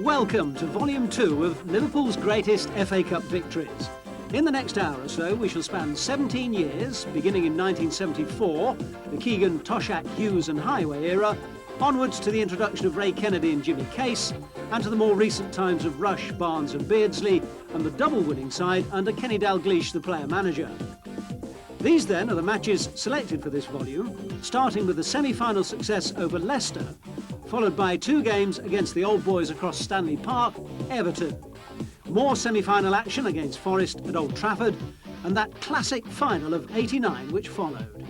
Welcome to Volume 2 of Liverpool's greatest FA Cup victories. In the next hour or so, we shall span 17 years, beginning in 1974, the Keegan, Toshak, Hughes and Highway era, onwards to the introduction of Ray Kennedy and Jimmy Case, and to the more recent times of Rush, Barnes and Beardsley, and the double-winning side under Kenny Dalglish, the player-manager. These then are the matches selected for this volume, starting with the semi-final success over Leicester, followed by 2 games against the old boys across Stanley Park, Everton. More semi-final action against Forest at Old Trafford, and that classic final of '89 which followed.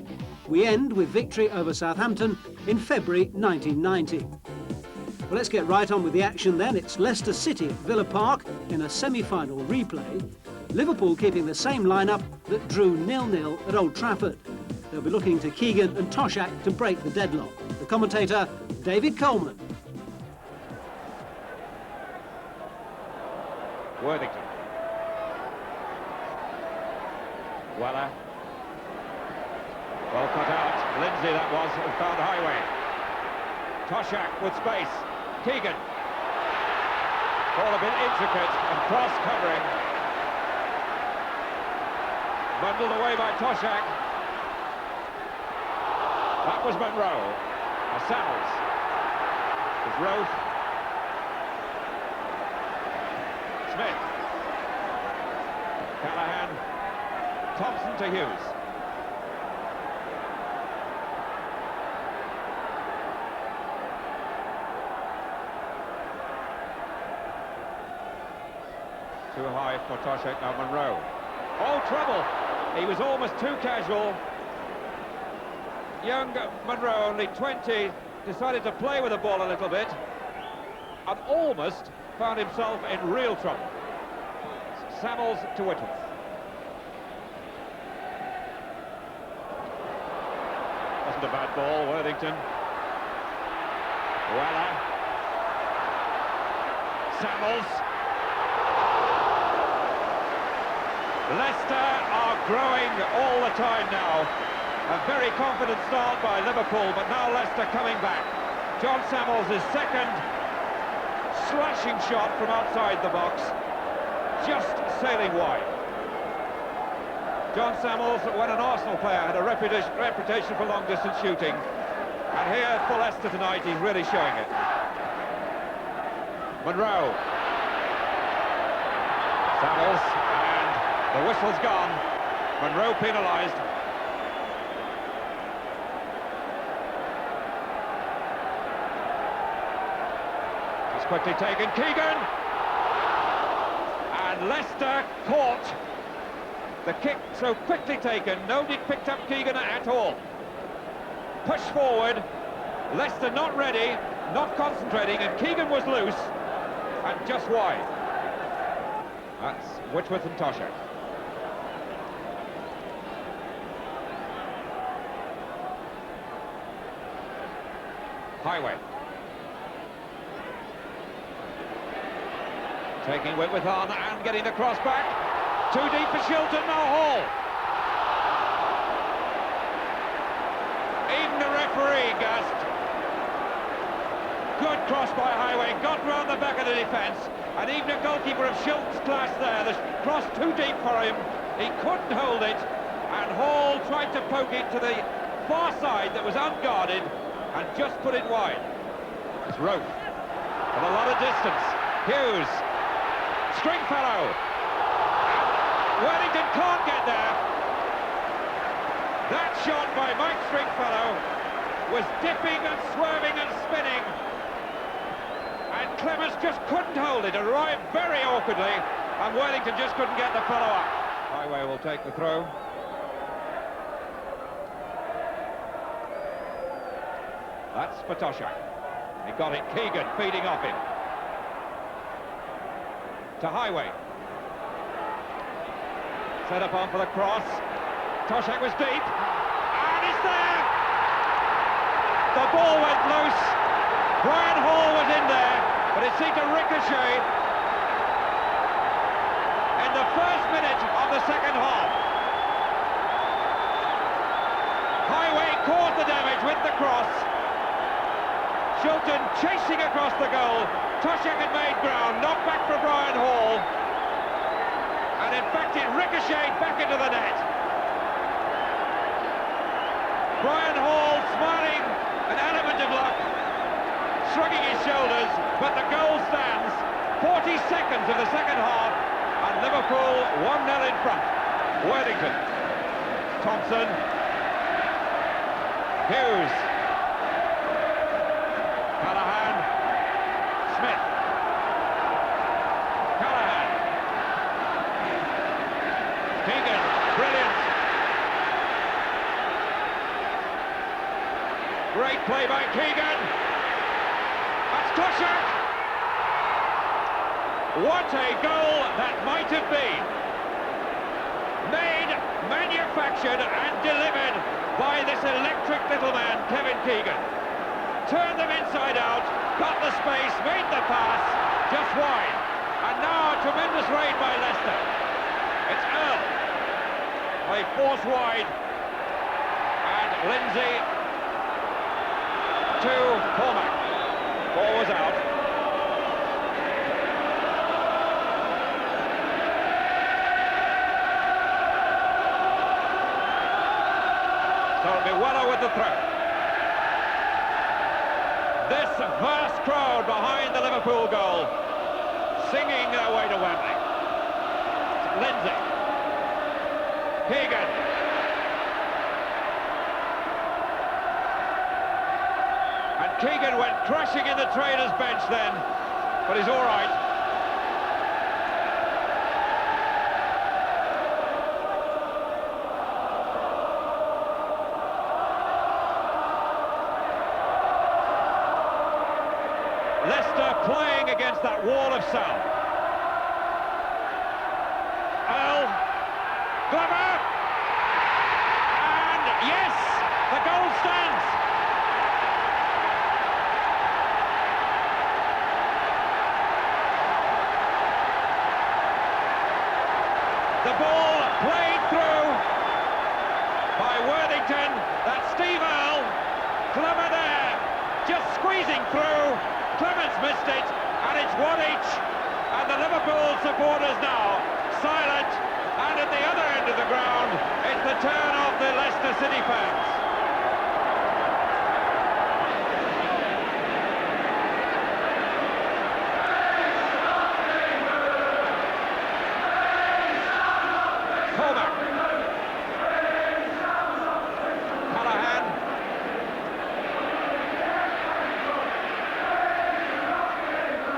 We end with victory over Southampton in February 1990. Well, let's get right on with the action then. It's Leicester City at Villa Park in a semi-final replay. Liverpool keeping the same lineup that drew 0-0 at Old Trafford. They'll be looking to Keegan and Toshak to break the deadlock. The commentator, David Coleman. Worthington. Weller. Well cut out. Lindsay that was, and found Highway. Toshak with space. Keegan. All a bit intricate and cross-covering. Bundled away by Toshak. That was Monroe. Samuels. There's Roth. Smith. Callahan. Thompson to Hughes. Too high for Toshak, now Monroe. Oh, trouble! He was almost too casual. Young Monroe, only 20, decided to play with the ball a little bit and almost found himself in real trouble. Samuels to Whitworth. Wasn't a bad ball, Worthington. Weller. Samuels. Leicester are growing all the time now. A very confident start by Liverpool, but now Leicester coming back. John Samuels' second slashing shot from outside the box, just sailing wide. John Samuels, when an Arsenal player, had a reputation for long-distance shooting, and here for Leicester tonight, he's really showing it. Monroe. Samuels, and the whistle's gone. Monroe penalised. Quickly taken, Keegan! And Leicester caught the kick so quickly taken, nobody picked up Keegan at all. Push forward, Leicester not ready, not concentrating, and Keegan was loose, and just wide. That's Whitworth and Toshak. Highway. Taking Whitworth on and getting the cross back. Too deep for Shilton, now Hall. Even the referee gasped. Good cross by Highway, got round the back of the defence, and even a goalkeeper of Shilton's class there, the cross too deep for him. He couldn't hold it, and Hall tried to poke it to the far side that was unguarded, and just put it wide. It's Roth, with a lot of distance. Hughes. Stringfellow. Worthington can't get there. That shot by Mike Stringfellow was dipping and swerving and spinning, and Clements just couldn't hold it. Arrived very awkwardly, and Worthington just couldn't get the fellow up. Highway will take the throw. That's for Toshak. He got it. Keegan feeding off him. To Highway. Set up on for the cross. Toshak was deep, and it's there! The ball went loose. Brian Hall was in there, but it seemed to ricochet in the first minute of the second half. Highway caused the damage with the cross. Shilton chasing across the goal. Toshak had made ground, knocked back for Brian Hall. And in fact it ricocheted back into the net. Brian Hall smiling an element of luck, shrugging his shoulders, but the goal stands. 40 seconds of the second half, and Liverpool 1-0 in front. Worthington, Thompson, Hughes, Callahan, Smith, Callahan, Keegan, brilliant. Great play by Keegan. That's Toshak. What a goal that might have been. Made, manufactured and delivered by this electric little man, Kevin Keegan. Turned them inside out, got the space, made the pass, just wide. And now a tremendous raid by Leicester. It's Earl. Play force wide. And Lindsay to Cormac. Ball was out. So it'll be Weller with the throw. This vast crowd behind the Liverpool goal, singing their way to Wembley. Lindsay. Keegan. And Keegan went crashing in the trainer's bench then, but he's all right. Leicester playing against that wall of sound. Earl, Glover, and yes, the goal stands. The ball played through by Worthington. That's Steve Earl. Glover there, just squeezing through. Clements missed it, and it's 1 each. And the Liverpool supporters now silent, and at the other end of the ground, it's the turn of the Leicester City fans. Cormac. Callahan.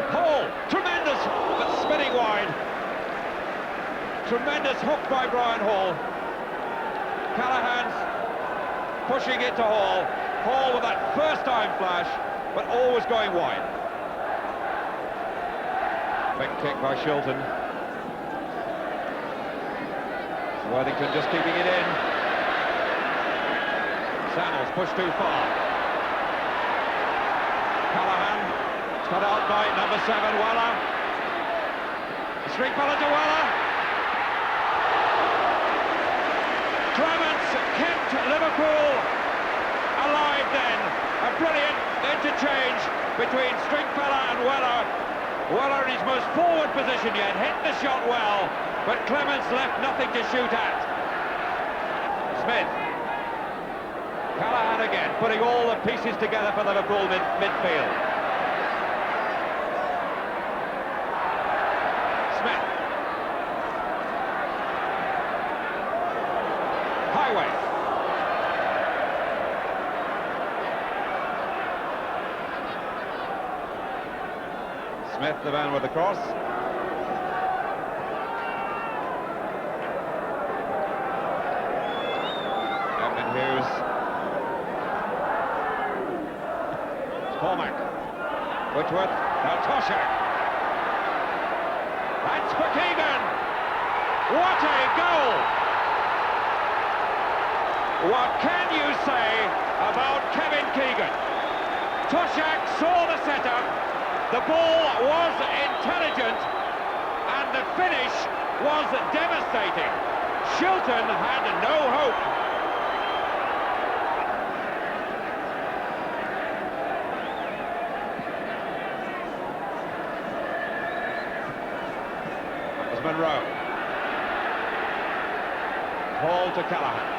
Hall, tremendous, but spinning wide. Tremendous hook by Brian Hall. Callahan's pushing it to Hall. Hall with that first-time flash, but always going wide. Big kick by Shilton. Worthington just keeping it in. Samuels pushed too far. Callahan, cut out by number 7, Weller. String fella to Weller. Clements kept Liverpool alive then. A brilliant interchange between Stringfellow and Weller. Weller in his most forward position yet, hit the shot well, but Clements left nothing to shoot at. Smith. Callahan again, putting all the pieces together for Liverpool midfield. Smith. Highway. Smith, the man with the cross. Evan Hughes. Cormac. Whitworth. Now Toshak. That's for Keegan. What a goal! What can you say about Kevin Keegan? Toshak saw the setup. The ball was intelligent, and the finish was devastating. Shilton had no hope. Monroe. Hall to Callaghan.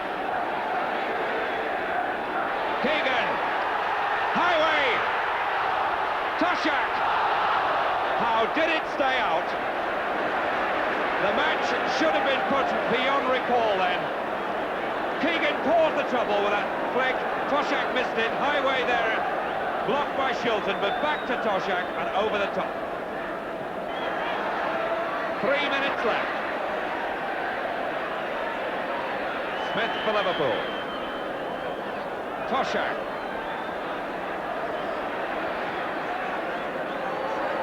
Keegan. Highway. Toshak. How did it stay out? The match should have been put beyond recall then. Keegan caused the trouble with that flick. Toshak missed it. Highway there, blocked by Shilton, but back to Toshak and over the top. 3 minutes left. Smith for Liverpool. Toshak.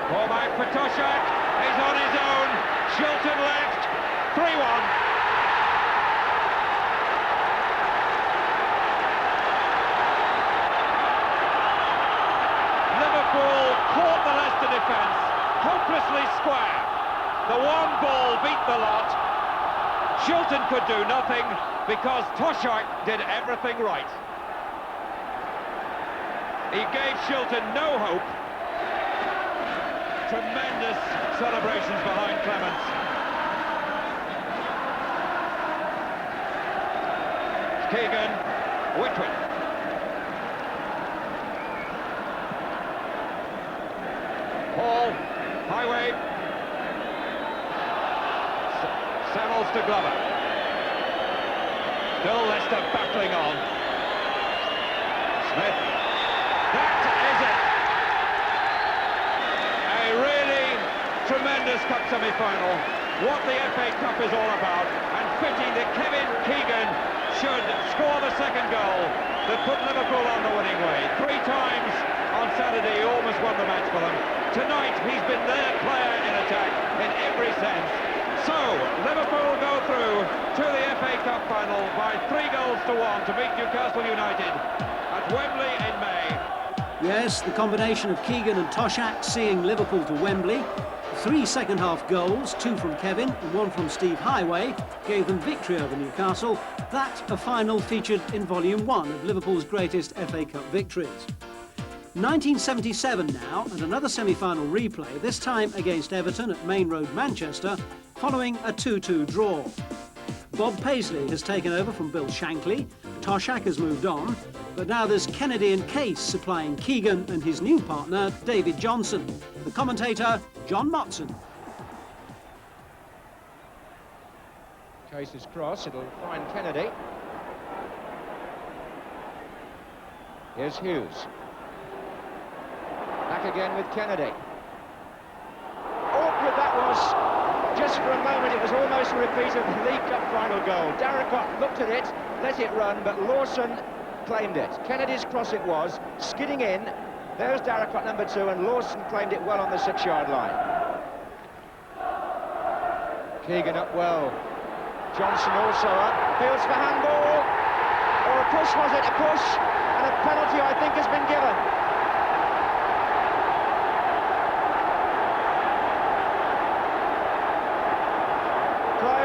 Ball back for Toshak. He's on his own. Shilton left. 3-1. Caught the Leicester defence, hopelessly square. The one ball beat the lot. Shilton could do nothing because Toshak did everything right. He gave Shilton no hope. Tremendous celebrations behind Clements. Keegan, Whitwin. Hall, Highway, Samuels to Glover. Still Leicester battling on. Smith. That is it. A really tremendous cup semi-final. What the FA Cup is all about, and fitting that Kevin Keegan should score the second goal that put Liverpool on the winning way. 3 times on Saturday, he almost won the match for them. Tonight, he's been their player in attack in every sense. So, Liverpool go through to the FA Cup final by 3-1 to beat Newcastle United at Wembley in May. Yes, the combination of Keegan and Toshak seeing Liverpool to Wembley. 3 second-half goals, 2 from Kevin and 1 from Steve Highway, gave them victory over Newcastle. That a final featured in Volume 1 of Liverpool's greatest FA Cup victories. 1977 now, and another semi-final replay, this time against Everton at Main Road, Manchester, following a 2-2 draw. Bob Paisley has taken over from Bill Shankly, Toshak has moved on, but now there's Kennedy and Case supplying Keegan and his new partner, David Johnson. The commentator, John Motson. Case's cross, it'll find Kennedy. Here's Hughes. Back again with Kennedy. Awkward that was. Just for a moment, it was almost a repeat of the League Cup final goal. Darracott looked at it, let it run, but Lawson claimed it. Kennedy's cross it was, skidding in. There's Darracott number 2, and Lawson claimed it well on the 6-yard line. Keegan up well. Johnson also up. Fields for handball. Or a push, was it? A push. And a penalty, I think, has been given.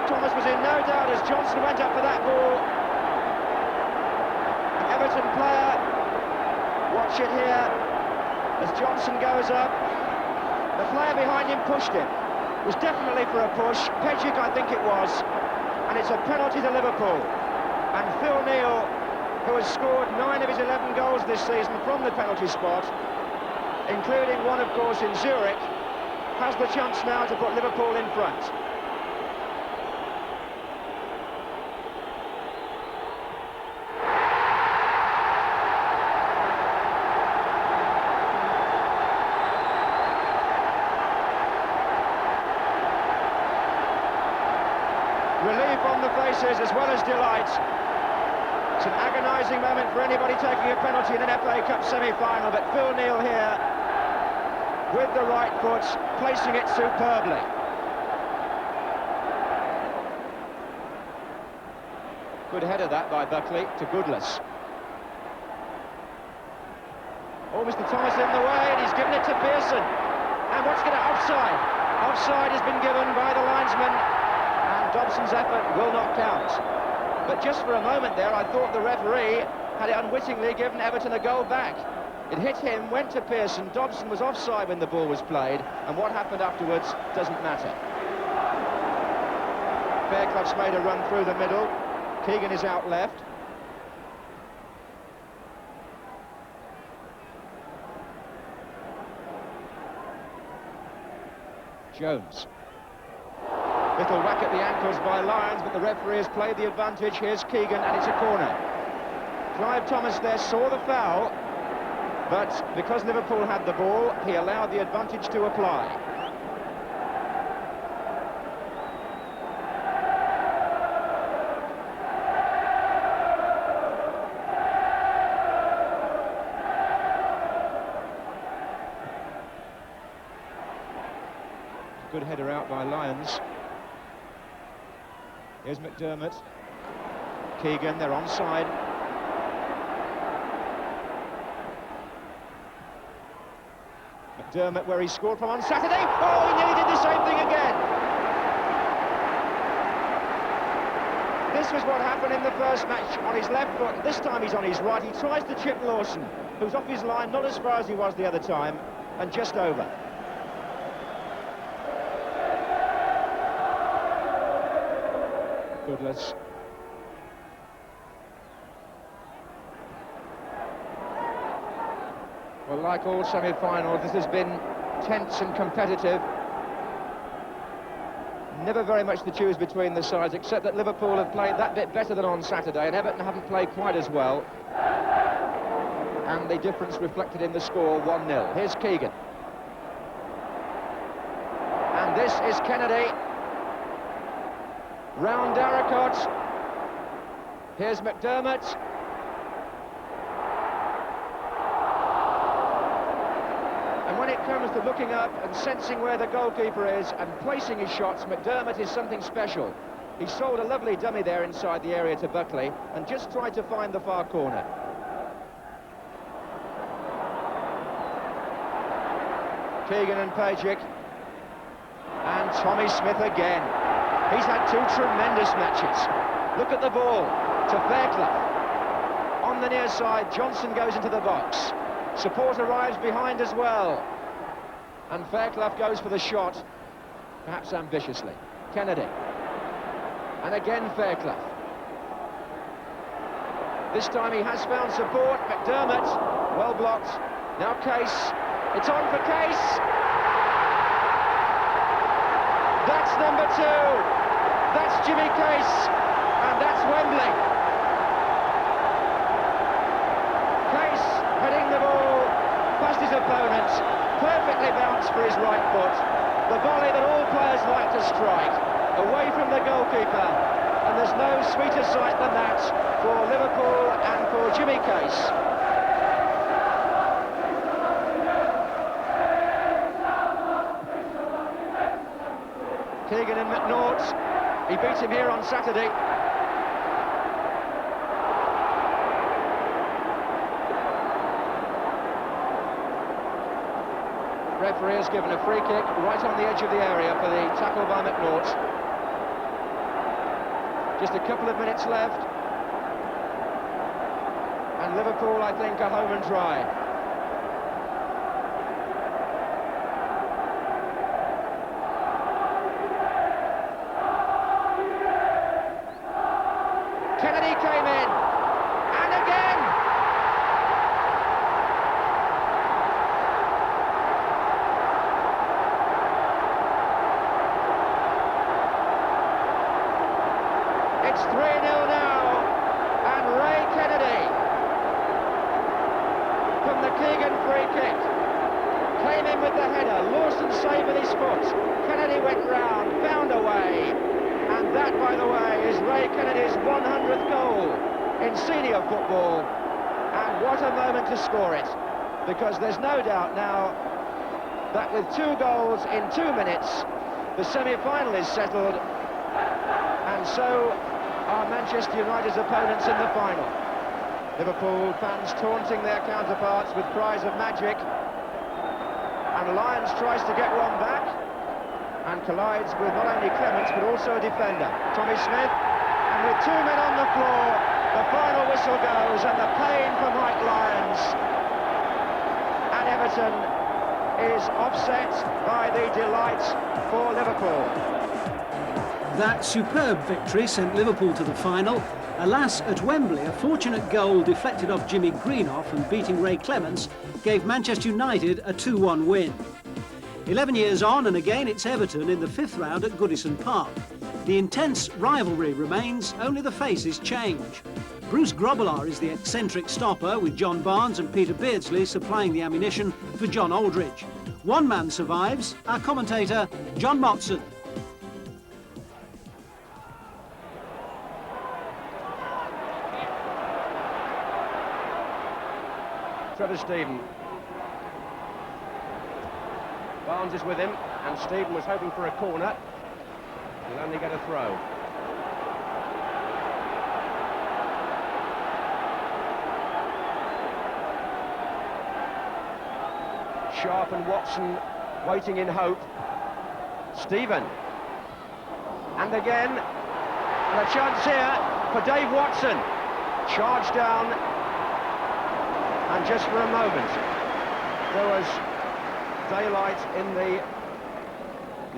Thomas was in no doubt as Johnson went up for that ball. An Everton player, watch it here, as Johnson goes up. The player behind him pushed him. It was definitely for a push. Pejic, I think it was. And it's a penalty to Liverpool. And Phil Neal, who has scored 9 of his 11 goals this season from the penalty spot, including one, of course, in Zurich, has the chance now to put Liverpool in front. Relief on the faces as well as delight. It's an agonising moment for anybody taking a penalty in an FA Cup semi-final, but Phil Neal here with the right foot, placing it superbly. Good header that by Buckley to Goodless. Oh, Mr. Thomas in the way, and he's given it to Pearson. And what's going to offside? Offside has been given by the linesman. Dobson's effort will not count. But just for a moment there, I thought the referee had unwittingly given Everton a goal back. It hit him, went to Pearson. Dobson was offside when the ball was played, and what happened afterwards doesn't matter. Fairclough's made a run through the middle. Keegan is out left. Jones. Little whack at the ankles by Lyons, but the referee has played the advantage. Here's Keegan, and it's a corner. Clive Thomas there saw the foul, but because Liverpool had the ball, he allowed the advantage to apply. Good header out by Lyons. Here's McDermott. Keegan, they're onside. McDermott, where he scored from on Saturday. Oh, he nearly did the same thing again. This was what happened in the first match on his left foot. This time he's on his right. He tries to chip Lawson, who's off his line, not as far as he was the other time, and just over. Goodless. Well, like all semi-finals, this has been tense and competitive. Never very much to choose between the sides, except that Liverpool have played that bit better than on Saturday, and Everton haven't played quite as well. And the difference reflected in the score, 1-0. Here's Keegan. And this is Kennedy. Round Darracott. Here's McDermott. And when it comes to looking up and sensing where the goalkeeper is and placing his shots, McDermott is something special. He sold a lovely dummy there inside the area to Buckley and just tried to find the far corner. Keegan and Pajic. And Tommy Smith again. He's had two tremendous matches. Look at the ball to Fairclough. On the near side, Johnson goes into the box. Support arrives behind as well. And Fairclough goes for the shot, perhaps ambitiously. Kennedy. And again Fairclough. This time he has found support. McDermott, well blocked. Now Case. It's on for Case. That's number 2. That's Jimmy Case, and that's Wembley. Case heading the ball past his opponent, perfectly bounced for his right foot. The volley that all players like to strike, away from the goalkeeper, and there's no sweeter sight than that for Liverpool and for Jimmy Case. Keegan and McNaught. He beat him here on Saturday. Referee has given a free kick right on the edge of the area for the tackle by McNaught. Just a couple of minutes left. And Liverpool, I think, are home and dry. Kennedy came in, and again! It's 3-0 now, and Ray Kennedy, from the Keegan free kick, came in with the header. Lawson saved with his foot. Kennedy went round, found a way. And that, by the way, is Ray Kennedy's 100th goal in senior football. And what a moment to score it, because there's no doubt now that with 2 goals in 2 minutes, the semi-final is settled, and so are Manchester United's opponents in the final. Liverpool fans taunting their counterparts with cries of magic, and Lyons tries to get one back, and collides with not only Clements but also a defender, Tommy Smith. And with 2 men on the floor, the final whistle goes, and the pain for Mike Lyons. And Everton is offset by the delight for Liverpool. That superb victory sent Liverpool to the final. Alas, at Wembley, a fortunate goal deflected off Jimmy Greenoff and beating Ray Clements gave Manchester United a 2-1 win. 11 years on, and again it's Everton in the 5th round at Goodison Park. The intense rivalry remains, only the faces change. Bruce Grobbelaar is the eccentric stopper, with John Barnes and Peter Beardsley supplying the ammunition for John Aldridge. One man survives, our commentator, John Motson. Trevor Stephen. Barnes is with him, and Stephen was hoping for a corner. He'll only get a throw. Sharp and Watson waiting in hope. Stephen. And again, and a chance here for Dave Watson. Charged down, and just for a moment, there was daylight in the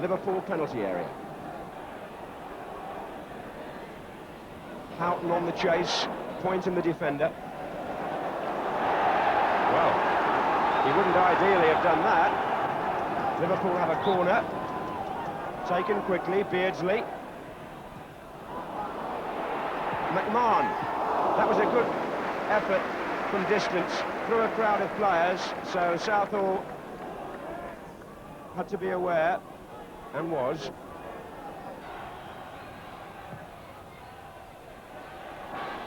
Liverpool penalty area. Houghton on the chase, pointing the defender. Well, he wouldn't ideally have done that. Liverpool have a corner. Taken quickly, Beardsley. McMahon. That was a good effort from distance through a crowd of players, so Southall had to be aware, and was.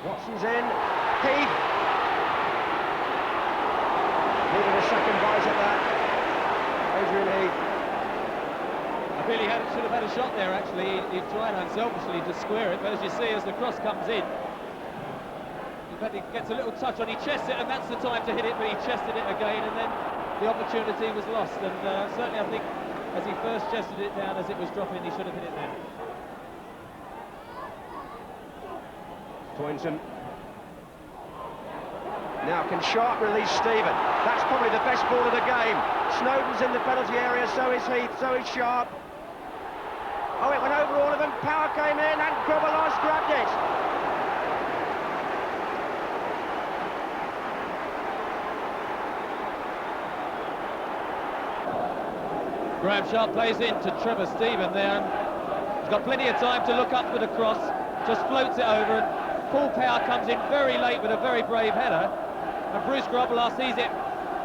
Watson's in. Heath. Needed a second bite at that. Adrian Heath. I feel he should have had a shot there, actually. He tried unselfishly to square it, but as you see, as the cross comes in, in fact, he gets a little touch on, he chests it, and that's the time to hit it, but he chested it again, and then the opportunity was lost. And certainly, I think, as he first chested it down, as it was dropping, he should have hit it there. Pointon. Now, can Sharp release Stephen? That's probably the best ball of the game. Snowden's in the penalty area, so is Heath, so is Sharp. Oh, it went over all of them. Power came in, and Grobbelaar's grabbed it. Graham Sharp plays into Trevor Stephen there. He's got plenty of time to look up for the cross, just floats it over, and Paul Power comes in very late with a very brave header. And Bruce Grobbelaar sees it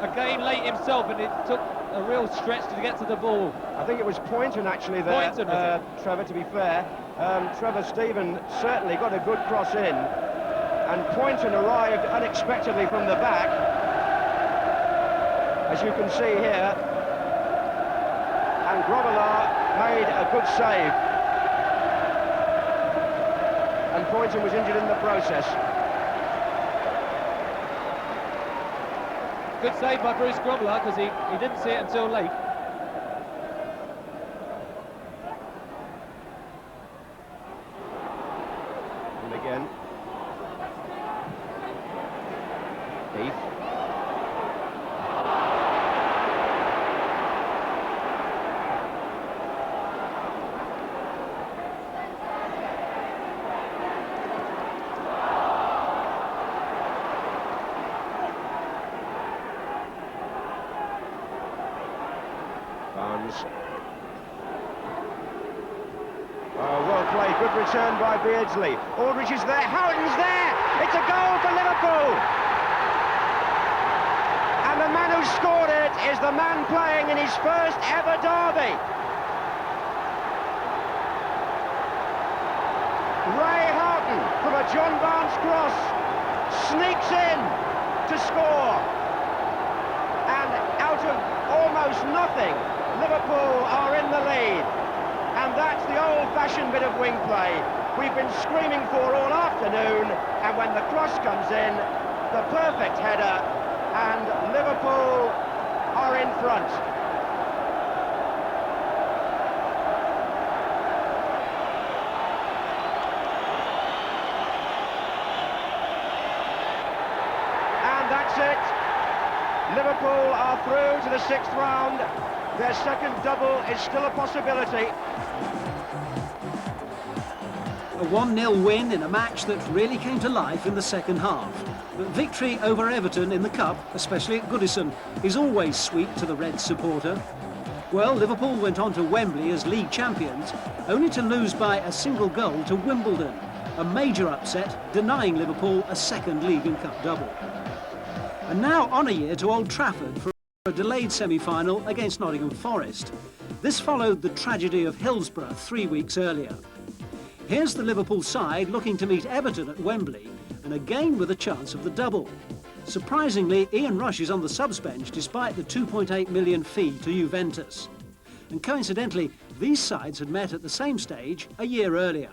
again late himself, and it took a real stretch to get to the ball. I think it was Pointon actually there, Pointon, Trevor, to be fair. Trevor Stephen certainly got a good cross in, and Pointon arrived unexpectedly from the back, as you can see here, and Grobbelaar made a good save, and Pointon was injured in the process. Good save by Bruce Grobbelaar, because he didn't see it until late. And again. Heath. Barnes. Well played, good return by Beardsley. Aldridge is there, Houghton's there! It's a goal for Liverpool! And the man who scored it is the man playing in his first ever derby. Ray Houghton, from a John Barnes cross, sneaks in to score. And out of almost nothing, Liverpool are in the lead, and that's the old-fashioned bit of wing play we've been screaming for all afternoon, and when the cross comes in, the perfect header, and Liverpool are in front. And that's it. Liverpool are through to the 6th round. Their second double is still a possibility. A 1-0 win in a match that really came to life in the second half. But victory over Everton in the Cup, especially at Goodison, is always sweet to the Reds supporter. Well, Liverpool went on to Wembley as league champions, only to lose by a single goal to Wimbledon. A major upset, denying Liverpool a second League and Cup double. And now on a year to Old Trafford for a delayed semi-final against Nottingham Forest. This followed the tragedy of Hillsborough 3 weeks earlier. Here's the Liverpool side looking to meet Everton at Wembley, and again with a chance of the double. Surprisingly, Ian Rush is on the subs bench despite the £2.8 million fee to Juventus. And coincidentally, these sides had met at the same stage a year earlier.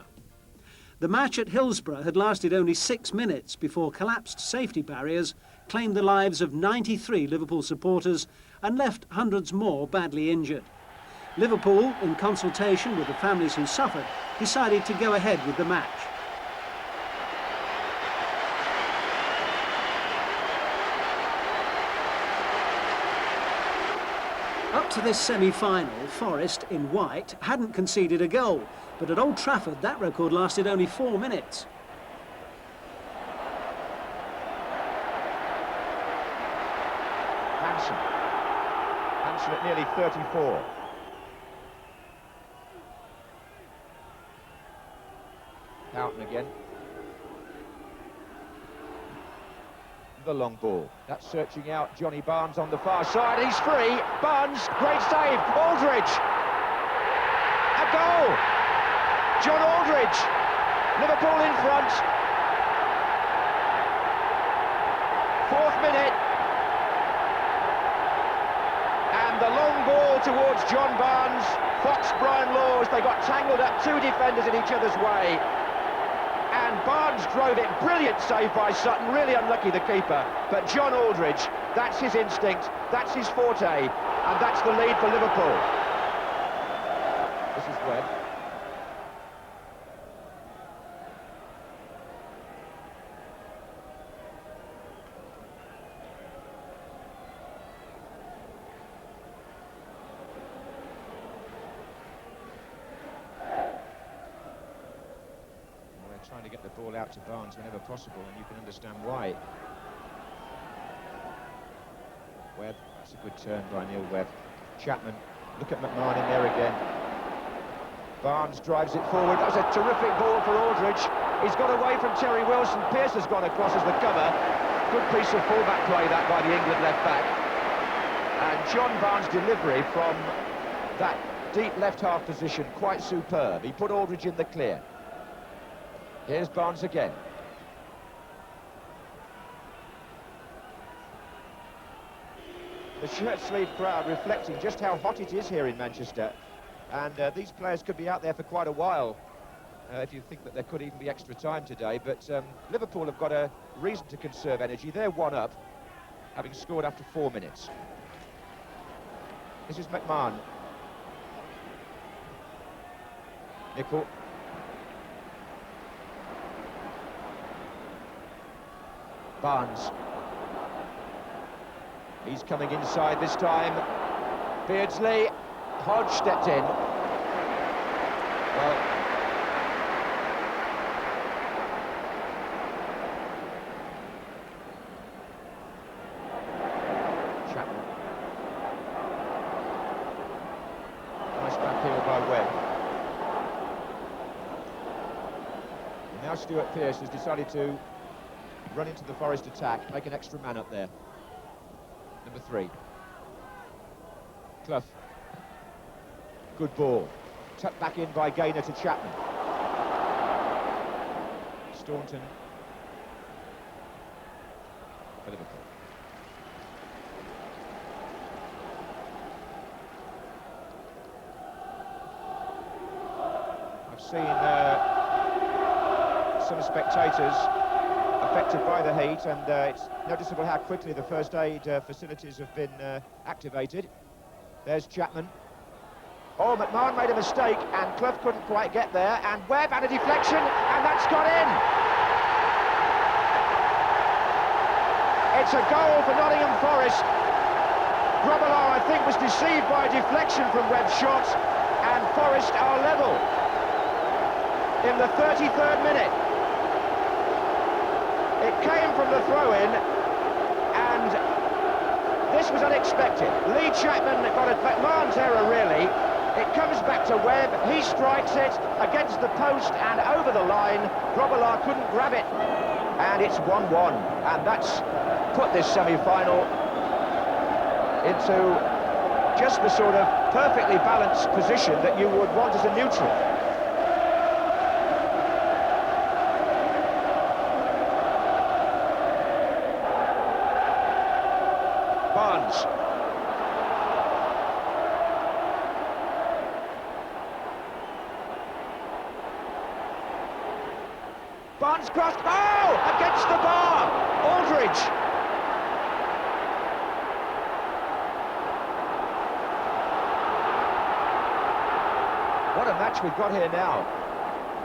The match at Hillsborough had lasted only 6 minutes before collapsed safety barriers claimed the lives of 93 Liverpool supporters and left hundreds more badly injured. Liverpool, in consultation with the families who suffered, decided to go ahead with the match. Up to this semi-final, Forest, in white, hadn't conceded a goal, but at Old Trafford that record lasted only 4 minutes. Hansen at nearly 34. Houghton again. The long ball. That's searching out Johnny Barnes on the far side. He's free. Barnes, great save. Aldridge. A goal. John Aldridge. Liverpool in front. 4th minute. And the long ball towards John Barnes. Fox, Brian Laws, they got tangled up, 2 defenders in each other's way. And Barnes drove it, brilliant save by Sutton, really unlucky the keeper. But John Aldridge, that's his instinct, that's his forte, and that's the lead for Liverpool. This is Webb. Trying to get the ball out to Barnes whenever possible, and you can understand why. Webb, that's a good turn by Neil Webb. Chapman, look at McMahon in there again. Barnes drives it forward. That was a terrific ball for Aldridge. He's got away from Terry Wilson. Pearce has gone across as the cover. Good piece of fullback play that by the England left back. And John Barnes' delivery from that deep left half position, quite superb. He put Aldridge in the clear. Here's Barnes again. The shirt-sleeve crowd reflecting just how hot it is here in Manchester. And these players could be out there for quite a while, if you think that there could even be extra time today. But Liverpool have got a reason to conserve energy. They're 1 up, having scored after 4 minutes. This is McMahon. Nicol. Barnes. He's coming inside this time. Beardsley. Hodge stepped in. Well, Chapman. Nice back heel by Webb. And now Stuart Pearce has decided to run into the Forest attack, make an extra man up there. Number 3. Clough. Good ball. Tucked back in by Gaynor to Chapman. Staunton for Liverpool. I've seen some spectators affected by the heat, and it's noticeable how quickly the first aid facilities have been activated. There's Chapman. Oh, McMahon made a mistake, and Clough couldn't quite get there, and Webb had a deflection, and that's got in! It's a goal for Nottingham Forest. Grobbelaar, I think, was deceived by a deflection from Webb's shot, and Forest are level. in the 33rd minute. It came from the throw-in, and this was unexpected. Lee Chapman got a McMahon's error, really. It comes back to Webb, he strikes it against the post and over the line. Grobbelaar couldn't grab it, and it's 1-1, and that's put this semi-final into just the sort of perfectly balanced position that you would want as a neutral. Barnes. Barnes crossed, oh! Against the bar! Aldridge! What a match we've got here now.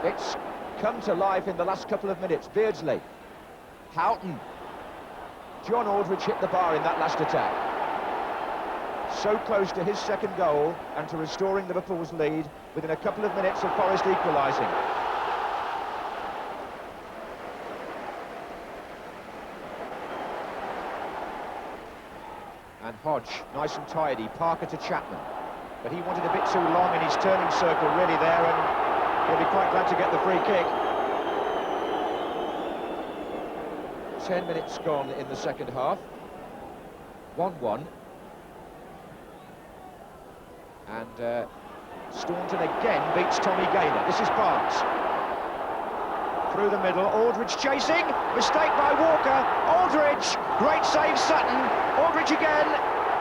It's come to life in the last couple of minutes. Beardsley, Houghton, John Aldridge hit the bar in that last attack. So close to his second goal and to restoring Liverpool's lead within a couple of minutes of Forest equalising. And Hodge, nice and tidy, Parker to Chapman. But he wanted a bit too long in his turning circle really there, and he'll be quite glad to get the free kick. 10 minutes gone in the second half. 1-1. And Staunton again beats Tommy Gaynor. This is Barnes. Through the middle, Aldridge chasing, mistake by Walker. Aldridge, great save Sutton. Aldridge again,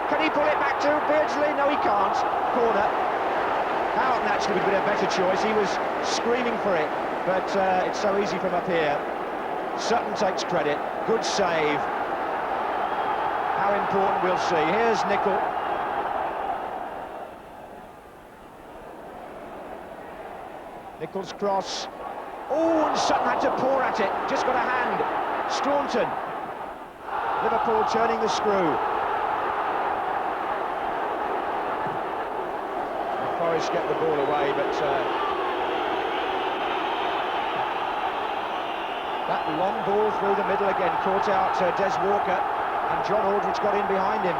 can he pull it back to Beardsley? No, he can't. Corner. Houghton actually would have been a better choice. He was screaming for it, but it's so easy from up here. Sutton takes credit. Good save. How important, we'll see. Here's Nicol. Nicol's cross. Oh, and Sutton had to pour at it. Just got a hand. Staunton. Liverpool turning the screw. And Forest get the ball away, but that long ball through the middle again caught out Des Walker, and John Aldridge got in behind him.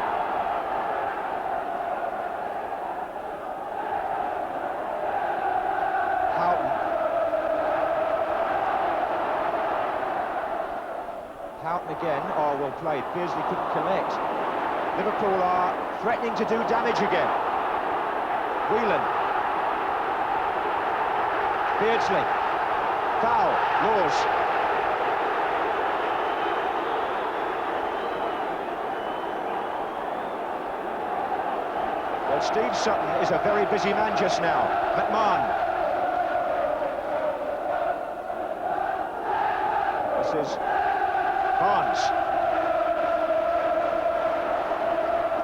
Houghton again, oh, well played. Beardsley couldn't connect. Liverpool are threatening to do damage again. Whelan. Beardsley. Foul. Laws. Well, Steve Sutton is a very busy man just now. McMahon. This is Barnes.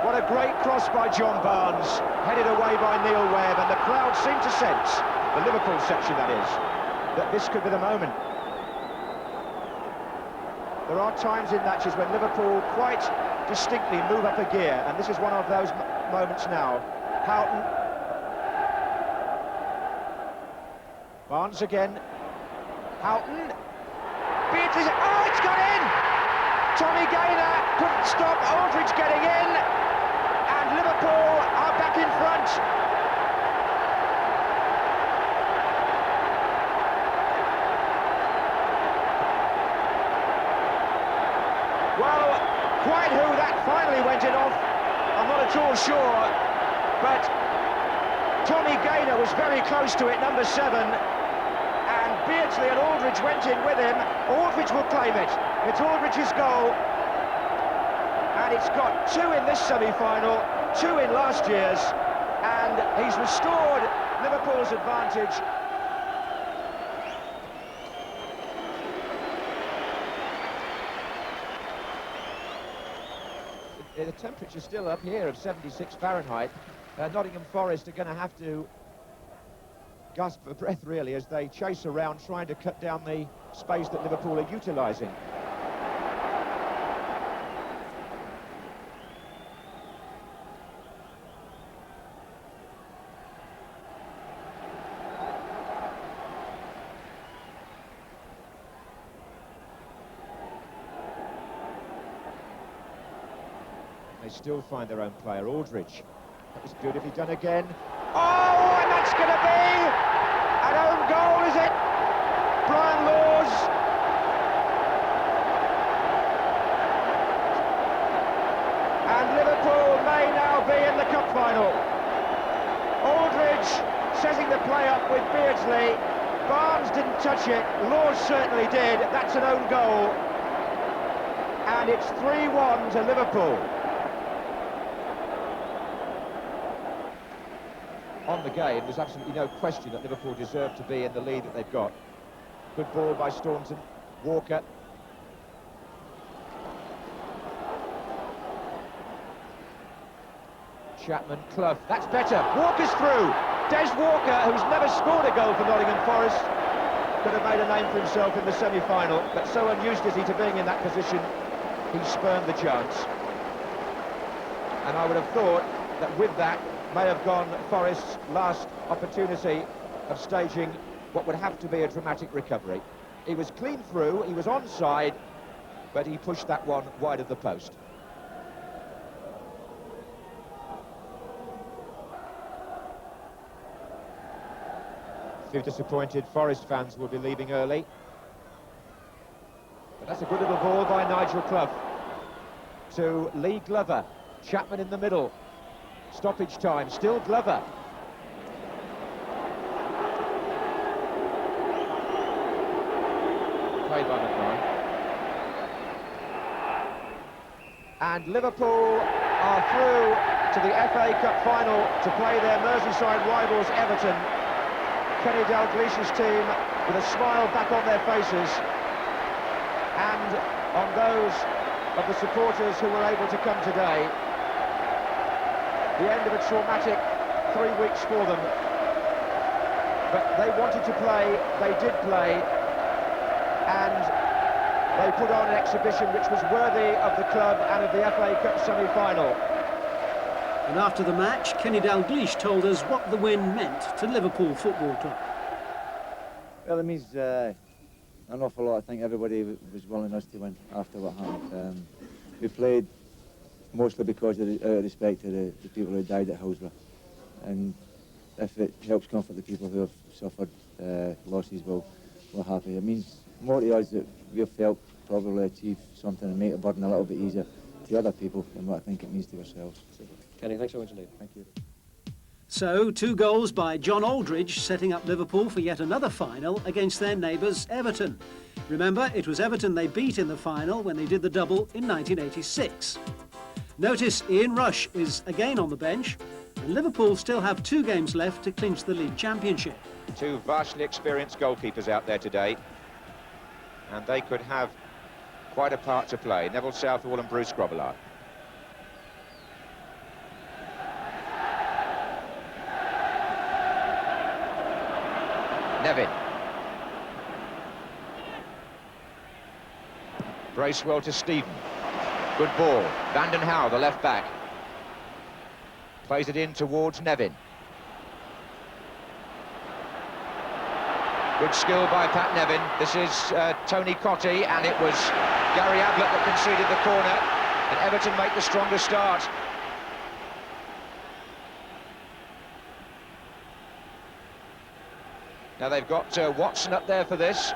What a great cross by John Barnes, headed away by Neil Webb, and the crowd seemed to sense, the Liverpool section that is, that this could be the moment. There are times in matches when Liverpool quite distinctly move up a gear, and this is one of those moments now. Houghton. Barnes again. Houghton. Beardsley. Oh, it's got in! Tommy Gaynor couldn't stop Aldridge getting in, and Liverpool are back in front. Well, quite who that finally went in off, I'm not at all sure, but Tommy Gaynor was very close to it, number 7, and Beardsley and Aldridge went in with him. Aldridge will claim it. It's Aldridge's goal, and it's got 2 in this semi-final, 2 in last year's, and he's restored Liverpool's advantage. The temperature's still up here of 76 Fahrenheit. Nottingham Forest are going to have to gasp for breath, really, as they chase around trying to cut down the space that Liverpool are utilising. still find their own player, Aldridge. That was beautifully done again. Oh, and that's going to be an own goal, is it? Brian Laws. And Liverpool may now be in the cup final. Aldridge setting the play up with Beardsley. Barnes didn't touch it, Laws certainly did. That's an own goal. And it's 3-1 to Liverpool. On the game, there's absolutely no question that Liverpool deserve to be in the lead that they've got. Good ball by Staunton. Walker. Chapman, Clough, that's better. Walker's through. Des Walker, who's never scored a goal for Nottingham Forest, could have made a name for himself in the semi-final, but so unused is he to being in that position, he spurned the chance. And I would have thought that with that may have gone Forest's last opportunity of staging what would have to be a dramatic recovery. He was clean through, he was onside, but he pushed that one wide of the post. Few disappointed Forest fans will be leaving early. But that's a good little ball by Nigel Clough to Lee Glover. Chapman in the middle. Stoppage time, still Glover. Played by McMahon. And Liverpool are through to the FA Cup final to play their Merseyside rivals Everton. Kenny Dalglish's team with a smile back on their faces and on those of the supporters who were able to come today. The end of a traumatic 3 weeks for them. But they wanted to play, they did play, and they put on an exhibition which was worthy of the club and of the FA Cup semi-final. And after the match, Kenny Dalglish told us what the win meant to Liverpool Football Club. Well, it means an awful lot. I think everybody was willing us to win after what happened. We played mostly because of respect to the people who died at Hillsborough. And if it helps comfort the people who have suffered losses, we're happy. It means more to us that we've felt probably achieve something and make the burden a little bit easier to other people than what I think it means to ourselves. Kenny, thanks so much indeed. Thank you. So, 2 goals by John Aldridge setting up Liverpool for yet another final against their neighbours Everton. Remember, it was Everton they beat in the final when they did the double in 1986. Notice Ian Rush is again on the bench, and Liverpool still have 2 games left to clinch the league championship. 2 vastly experienced goalkeepers out there today, and they could have quite a part to play. Neville Southall and Bruce Grobbelaar. Nevin. Bracewell to Stephen. Good ball. Vanden Hauwe, the left back. Plays it in towards Nevin. Good skill by Pat Nevin. This is Tony Cottee, and it was Gary Ablett that conceded the corner, and Everton make the stronger start. Now they've got Watson up there for this.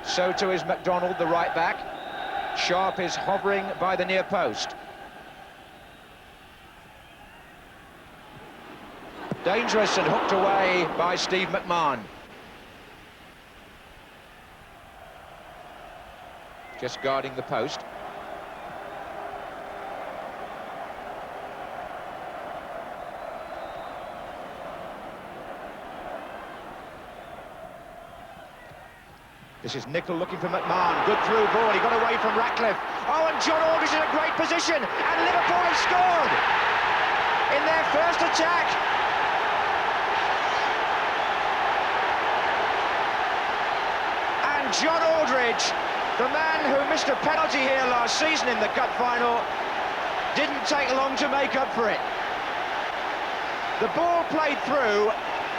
So too is McDonald, the right back. Sharp is hovering by the near post. Dangerous and hooked away by Steve McMahon. Just guarding the post. This is Nicol looking for McMahon. Good through ball. He got away from Ratcliffe. Oh, and John Aldridge in a great position. And Liverpool have scored in their first attack. And John Aldridge, the man who missed a penalty here last season in the cup final, didn't take long to make up for it. The ball played through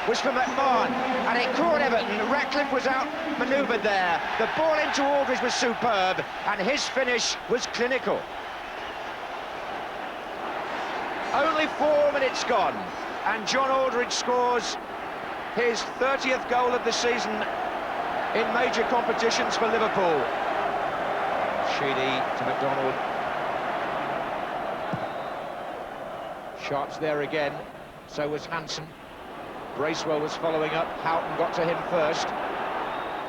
was for McMahon, and it caught Everton. Ratcliffe was out-manoeuvred there. The ball into Aldridge was superb, and his finish was clinical. Only 4 minutes gone, and John Aldridge scores his 30th goal of the season in major competitions for Liverpool. Sheedy to McDonald. Sharp's there again, so was Hansen. Bracewell was following up, Houghton got to him first.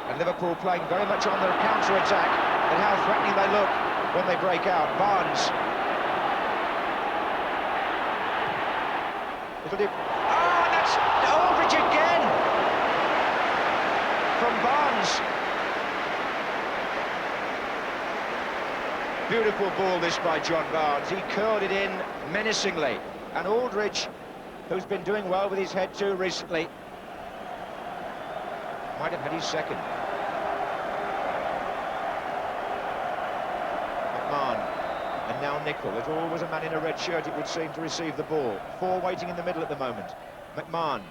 And Liverpool playing very much on their counter-attack, and how threatening they look when they break out. Barnes. Oh, and that's Aldridge again! From Barnes. Beautiful ball this by John Barnes. He curled it in menacingly. And Aldridge, who's been doing well with his head too recently, might have had his second. McMahon, and now Nicol. There's always a man in a red shirt, it would seem, to receive the ball. 4 waiting in the middle at the moment. McMahon.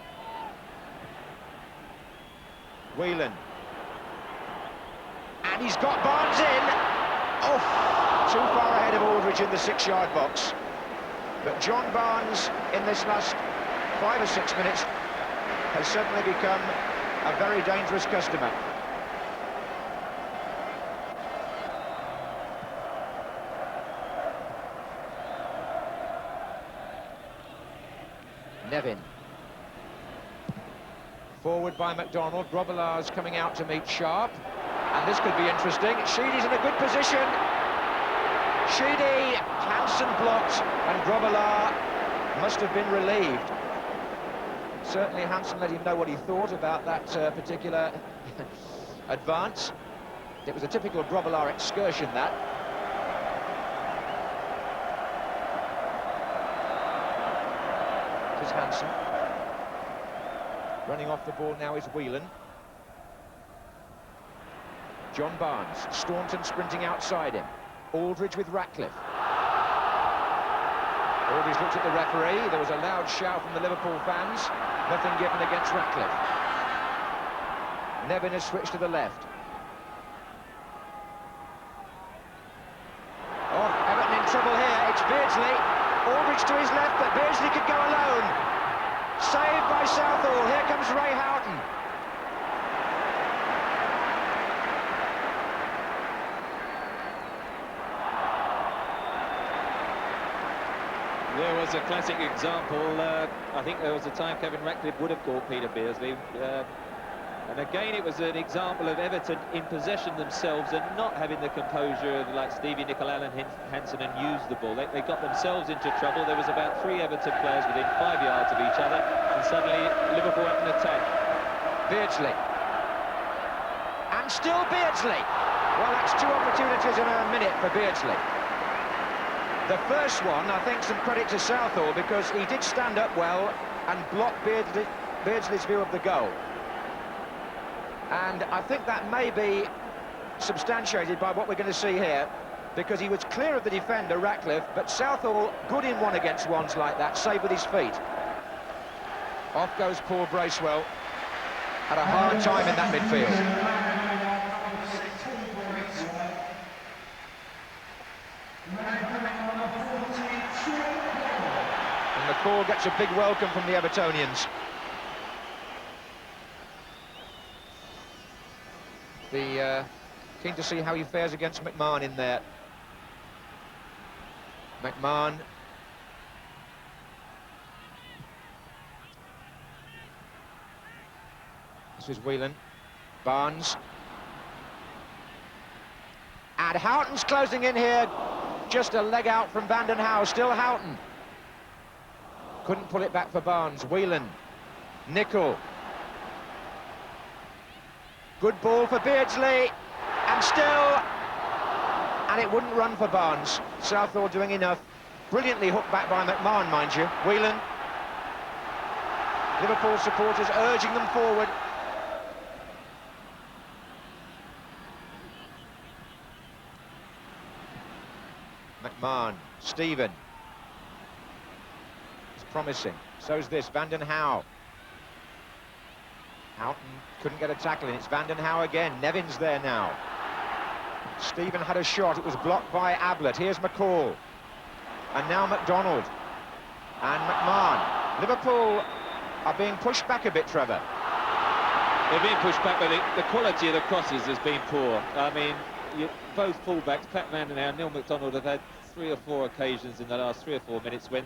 Whelan. And he's got Barnes in. Oh, too far ahead of Aldridge in the 6-yard box. But John Barnes, in this last 5 or 6 minutes, has suddenly become a very dangerous customer. Nevin. Forward by McDonald. Grobbelaar's coming out to meet Sharp. And this could be interesting. Sheedy's in a good position. Sheedy, Hansen blocked, and Grobbelaar must have been relieved. Certainly Hansen let him know what he thought about that particular advance. It was a typical Grobbelaar excursion, that. This is Hansen. Running off the ball now is Whelan. John Barnes, Staunton sprinting outside him. Aldridge with Ratcliffe. Aldridge looked at the referee. There was a loud shout from the Liverpool fans. Nothing given against Ratcliffe. Nevin has switched to the left. Oh, Everton in trouble here. It's Beardsley. Aldridge to his left, but Beardsley could go alone. Saved by Southall. Here comes Ray Houghton. There was a classic example. I think there was a time Kevin Ratcliffe would have caught Peter Beardsley. And again, it was an example of Everton in possession themselves and not having the composure of like Stevie, Nicol, Alan Hansen, and use the ball. They got themselves into trouble. There was about 3 Everton players within 5 yards of each other, and suddenly Liverpool had an attack. Beardsley. And still Beardsley. Well, that's 2 opportunities in a minute for Beardsley. The first one, I think, some credit to Southall, because he did stand up well and block Beardsley's view of the goal. And I think that may be substantiated by what we're going to see here, because he was clear of the defender, Ratcliffe, but Southall good in 1-against-1s like that, save with his feet. Off goes Paul Bracewell. Had a hard time in that midfield. McCall gets a big welcome from the Evertonians. Keen to see how he fares against McMahon in there. McMahon. This is Whelan. Barnes. And Houghton's closing in here. Just a leg out from Vanden Hauwe. Still Houghton. Couldn't pull it back for Barnes. Whelan. Nicol. Good ball for Beardsley. And still. And it wouldn't run for Barnes. Southall doing enough. Brilliantly hooked back by McMahon, mind you. Whelan. Liverpool supporters urging them forward. McMahon. Stephen. Promising. So's this, Vanden Hauwe. Houghton couldn't get a tackle in. It's Vanden Hauwe again. Nevin's there now. Stephen had a shot. It was blocked by Ablett. Here's McCall. And now McDonald. And McMahon. Liverpool are being pushed back a bit, Trevor. They're being pushed back, but the quality of the crosses has been poor. I mean, both fullbacks, Pat Manning and Neil McDonald, have had 3 or 4 occasions in the last 3 or 4 minutes when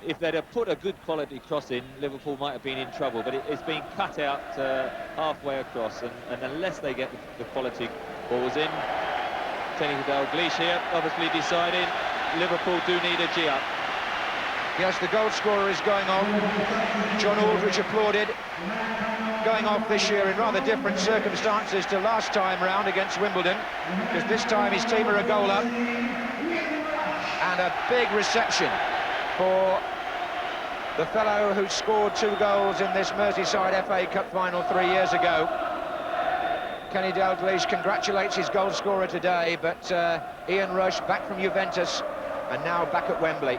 if they'd have put a good quality cross in, Liverpool might have been in trouble, but it's been cut out halfway across, and unless they get the quality balls in, Kenny Dalglish here obviously deciding Liverpool do need a G-up. Yes, the goal scorer is going off. John Aldridge applauded. Going off this year in rather different circumstances to last time round against Wimbledon, because this time his team are a goal up. And a big reception for the fellow who scored 2 goals in this Merseyside FA Cup final 3 years ago. Kenny Dalglish congratulates his goal scorer today, but Ian Rush back from Juventus and now back at Wembley.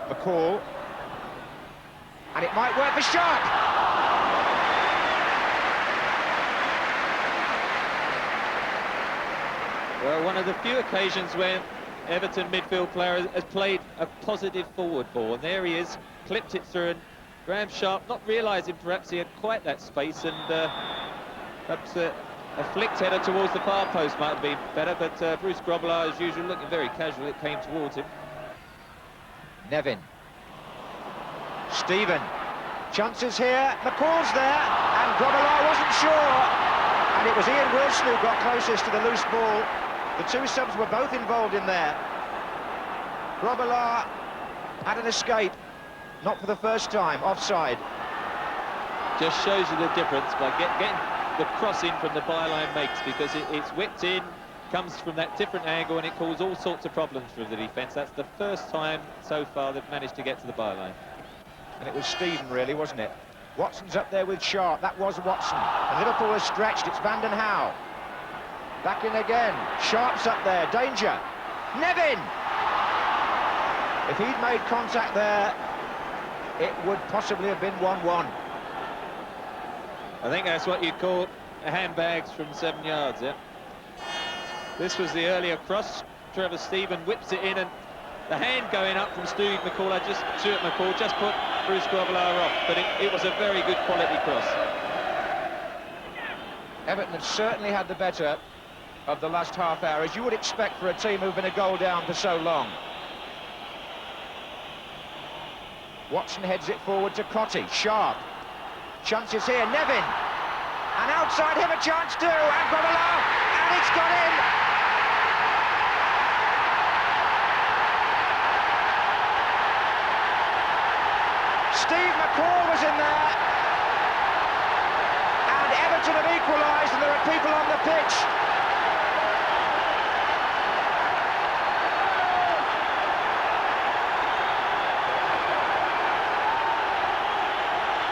McCall, and it might work for Sharp. Well, one of the few occasions when Everton midfield player has played a positive forward ball, and there he is, clipped it through, and Graham Sharp, not realising perhaps he had quite that space, and perhaps a flicked header towards the far post might have been better, but Bruce Grobbelaar, as usual, looking very casual, it came towards him. Nevin. Stephen. Chances here. McCall's there. And Grobbelaar wasn't sure. And it was Ian Wilson who got closest to the loose ball. The 2 subs were both involved in there. Grobbelaar had an escape. Not for the first time. Offside. Just shows you the difference by getting the cross in from the byline makes, because it's whipped in, comes from that different angle, and it caused all sorts of problems for the defence. That's the first time so far they've managed to get to the byline. And it was Stephen, really, wasn't it? Watson's up there with Sharp. That was Watson. And Liverpool has stretched. It's Van den Hauwe. Back in again. Sharp's up there. Danger. Nevin! If he'd made contact there, it would possibly have been 1-1. I think that's what you'd call handbags from 7 yards, yeah? This was the earlier cross. Trevor Stephen whips it in, and the hand going up from Stuart McCall just put Bruce Grobbelaar off, but it was a very good quality cross. Everton have certainly had the better of the last half hour, as you would expect for a team who've been a goal down for so long. Watson heads it forward to Cottee. Sharp. Chances here. Nevin. And outside him a chance too. And Grobbelaar. And it's got in. Steve McCall was in there, and Everton have equalised, and there are people on the pitch.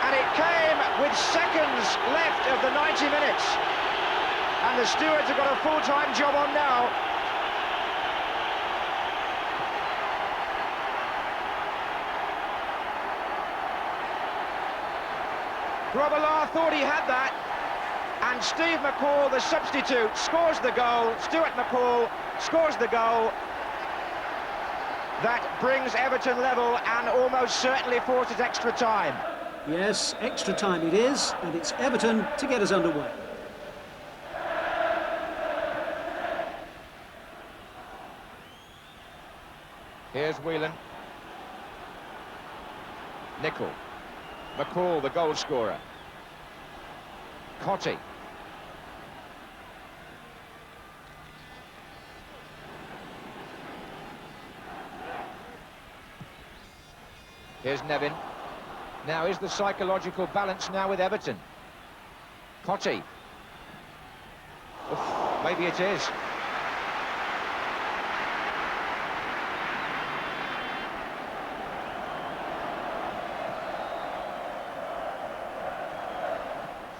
And it came with seconds left of the 90 minutes, and the stewards have got a full-time job on now. Grobbelaar thought he had that, and Steve McCall, the substitute, scores the goal. Stuart McCall scores the goal. That brings Everton level and almost certainly forces extra time. Yes, extra time it is, and it's Everton to get us underway. Here's Whelan. Nicol. McCall, the goal scorer. Cottee. Here's Nevin. Now, is the psychological balance now with Everton? Cottee. Oof, maybe it is.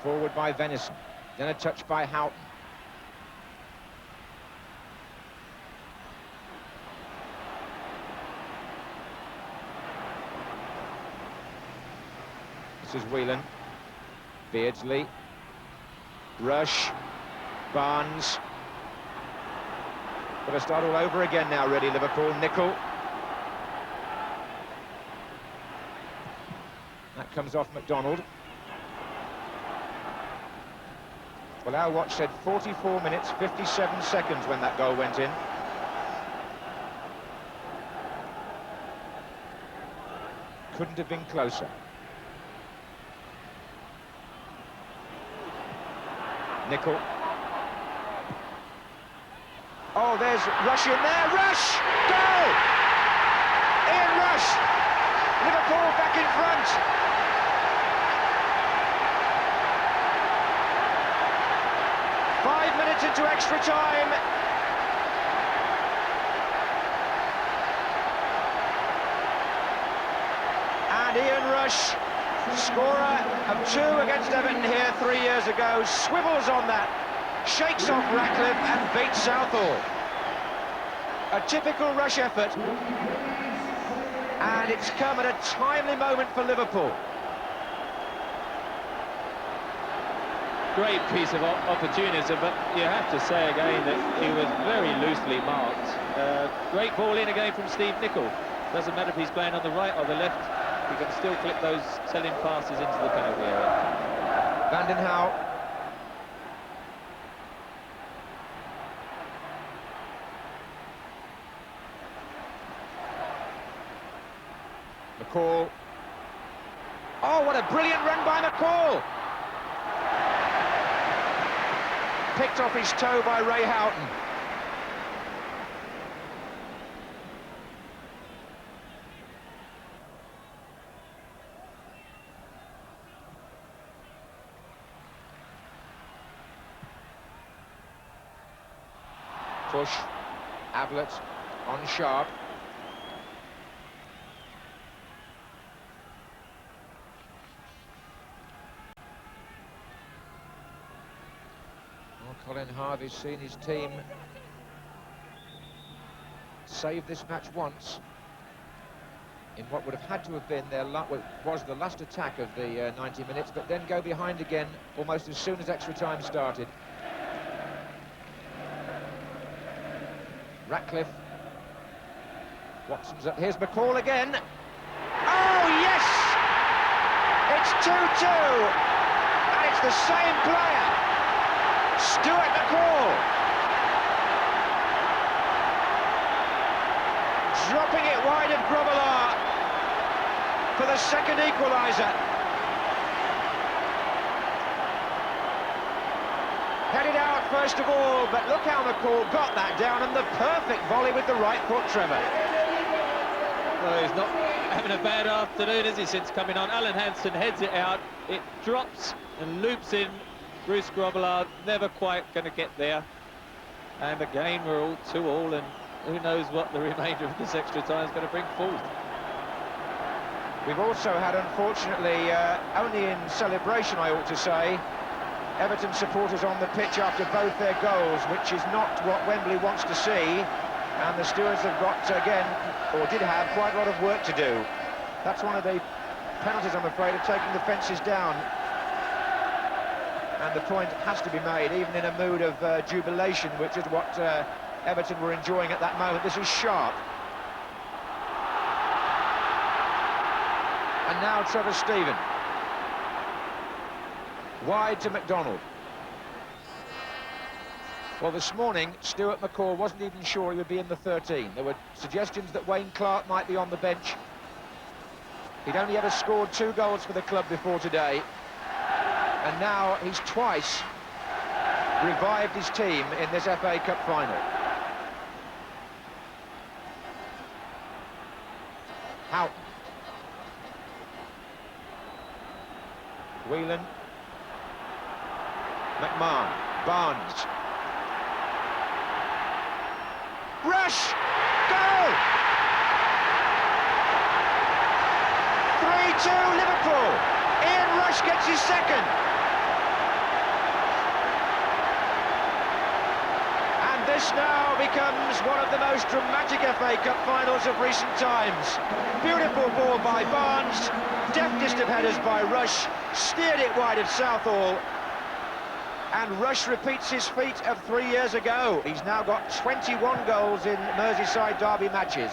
Forward by Venison, then a touch by Houghton. This is Whelan, Beardsley, Rush, Barnes. Got to start all over again now, really, Liverpool. Nicol. That comes off McDonald. Well, our watch said 44 minutes, 57 seconds when that goal went in. Couldn't have been closer. Nicol. Oh, there's Rush in there. Rush! Goal! Ian Rush! Liverpool back in front. Five minutes into extra time. And Ian Rush, scorer of 2 against Everton here 3 years ago, swivels on that, shakes off Ratcliffe and beats Southall. A typical Rush effort, and it's come at a timely moment for Liverpool. Great piece of opportunism, but you have to say again that he was very loosely marked. Great ball in again from Steve Nicol. Doesn't matter if he's playing on the right or the left, he can still clip those selling passes into the penalty area. Vanden Hauw. McCall. Oh, what a brilliant run by McCall! Picked off his toe by Ray Houghton. Push. Ablett on Sharp. Colin Harvey's seen his team save this match once in what would have had to have been was the last attack of the 90 minutes, but then go behind again almost as soon as extra time started. Ratcliffe. Watson's up. Here's McCall again. Oh, yes! It's 2-2, and it's the same player. Stuart McCall, dropping it wide of Grobbelaar for the second equaliser. Headed out first of all, but look how McCall got that down, and the perfect volley with the right foot, Trevor. Well, he's not having a bad afternoon, is he, since coming on? Alan Hansen heads it out, it drops and loops in. Bruce Grobbelaar never quite going to get there, and again we're all 2-2, and who knows what the remainder of this extra time is going to bring forth. We've also had, unfortunately, only in celebration I ought to say, Everton supporters on the pitch after both their goals, which is not what Wembley wants to see, and the stewards have got, again, or did have, quite a lot of work to do. That's one of the penalties, I'm afraid, of taking the fences down. And the point has to be made, even in a mood of jubilation, which is what Everton were enjoying at that moment. This is Sharp. And now Trevor Steven. Wide to McDonald. Well, this morning, Stuart McCall wasn't even sure he would be in the 13. There were suggestions that Wayne Clark might be on the bench. He'd only ever scored 2 goals for the club before today. And now he's twice revived his team in this FA Cup final. Houghton. Whelan. McMahon. Barnes. Rush! Goal! 3-2 Liverpool. Ian Rush gets his second. And this now becomes one of the most dramatic FA Cup finals of recent times. Beautiful ball by Barnes, deftest of headers by Rush, steered it wide of Southall, And Rush repeats his feat of 3 years ago. He's now got 21 goals in Merseyside derby matches.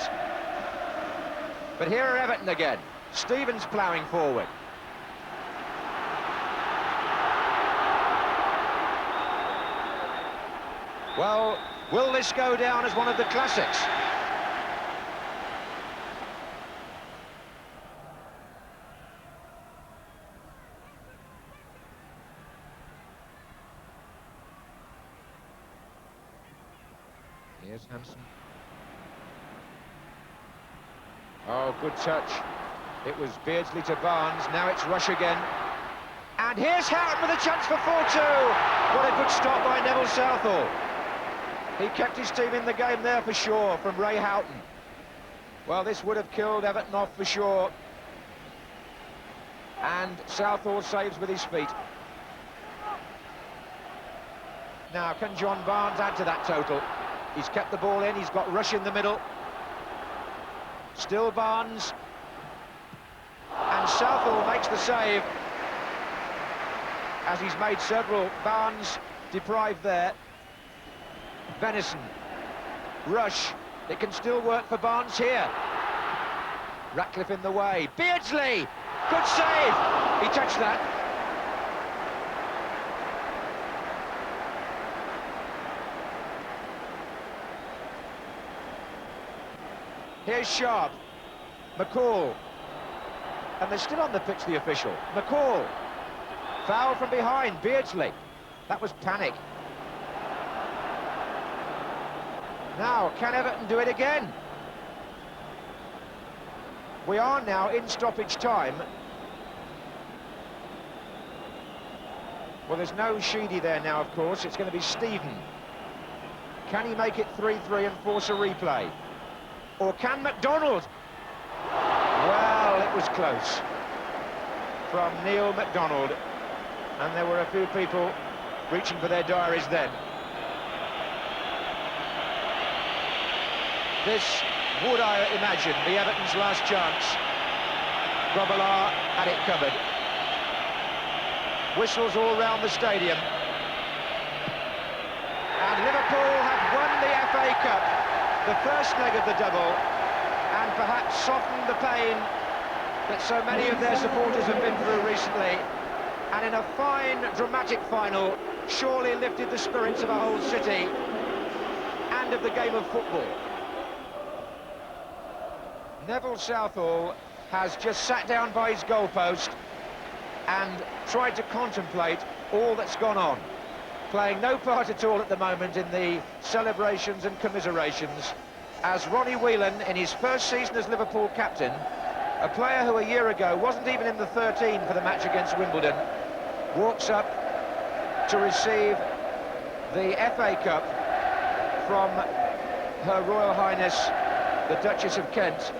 But here are Everton again. Stevens ploughing forward. Well, will this go down as one of the classics? Here's Hansen. Oh, good touch. It was Beardsley to Barnes, now it's Rush again. And here's Houghton with a chance for 4-2. What a good stop by Neville Southall. He kept his team in the game there for sure, from Ray Houghton. Well, this would have killed Everton off for sure. And Southall saves with his feet. Now, can John Barnes add to that total? He's kept the ball in, he's got Rush in the middle. Still Barnes. And Southall makes the save. As he's made several. Barnes deprived there. Venison. Rush. It can still work for Barnes here. Ratcliffe in the way. Beardsley! Good save! He touched that. Here's Sharp. McCall. And they're still on the pitch, the official. McCall. Foul from behind, Beardsley. That was panic. Now, can Everton do it again? We are now in stoppage time. Well, there's no Sheedy there now, of course. It's going to be Stephen. Can he make it 3-3 and force a replay? Or can MacDonald? Well, it was close. From Neil MacDonald. And there were a few people reaching for their diaries then. This would, I imagine, be Everton's last chance. Grobbelaar had it covered. Whistles all round the stadium. And Liverpool have won the FA Cup, the first leg of the double, and perhaps softened the pain that so many of their supporters have been through recently. And in a fine, dramatic final, surely lifted the spirits of a whole city and of the game of football. Neville Southall has just sat down by his goalpost and tried to contemplate all that's gone on, playing no part at all at the moment in the celebrations and commiserations, as Ronnie Whelan, in his first season as Liverpool captain, a player who a year ago wasn't even in the 13 for the match against Wimbledon, walks up to receive the FA Cup from Her Royal Highness, the Duchess of Kent,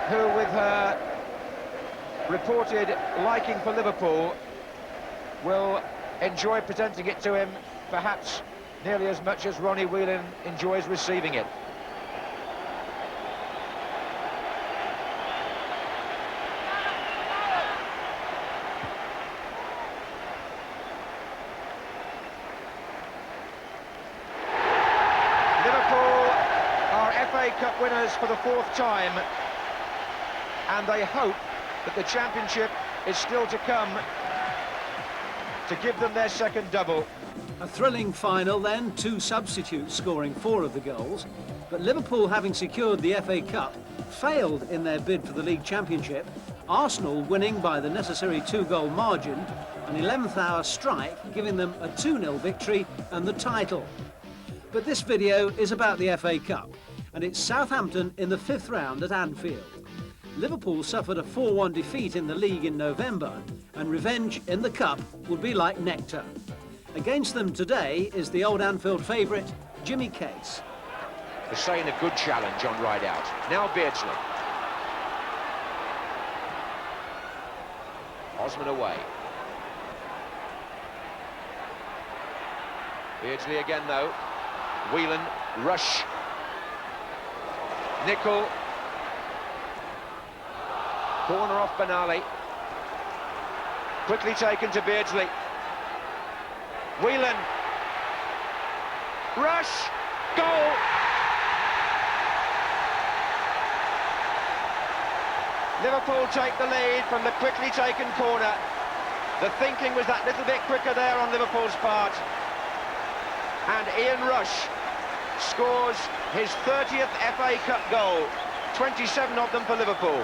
who, with her reported liking for Liverpool, will enjoy presenting it to him perhaps nearly as much as Ronnie Whelan enjoys receiving it. Liverpool are FA Cup winners for the 4th time, and they hope that the championship is still to come to give them their second double. A thrilling final then, 2 substitutes scoring 4 of the goals, but Liverpool, having secured the FA Cup, failed in their bid for the League Championship, Arsenal winning by the necessary 2-goal margin, an 11th hour strike giving them a 2-0 victory and the title. But this video is about the FA Cup, and it's Southampton in the 5th round at Anfield. Liverpool suffered a 4-1 defeat in the league in November, and revenge in the cup would be like nectar. Against them today is the old Anfield favourite, Jimmy Case. Hussein a good challenge on ride out. Now Beardsley. Osman away. Beardsley again though. Whelan, Rush. Nicol. Corner off Benali. Quickly taken to Beardsley. Whelan. Rush. Goal. Liverpool take the lead from the quickly taken corner. The thinking was that little bit quicker there on Liverpool's part. And Ian Rush scores his 30th FA Cup goal, 27 of them for Liverpool.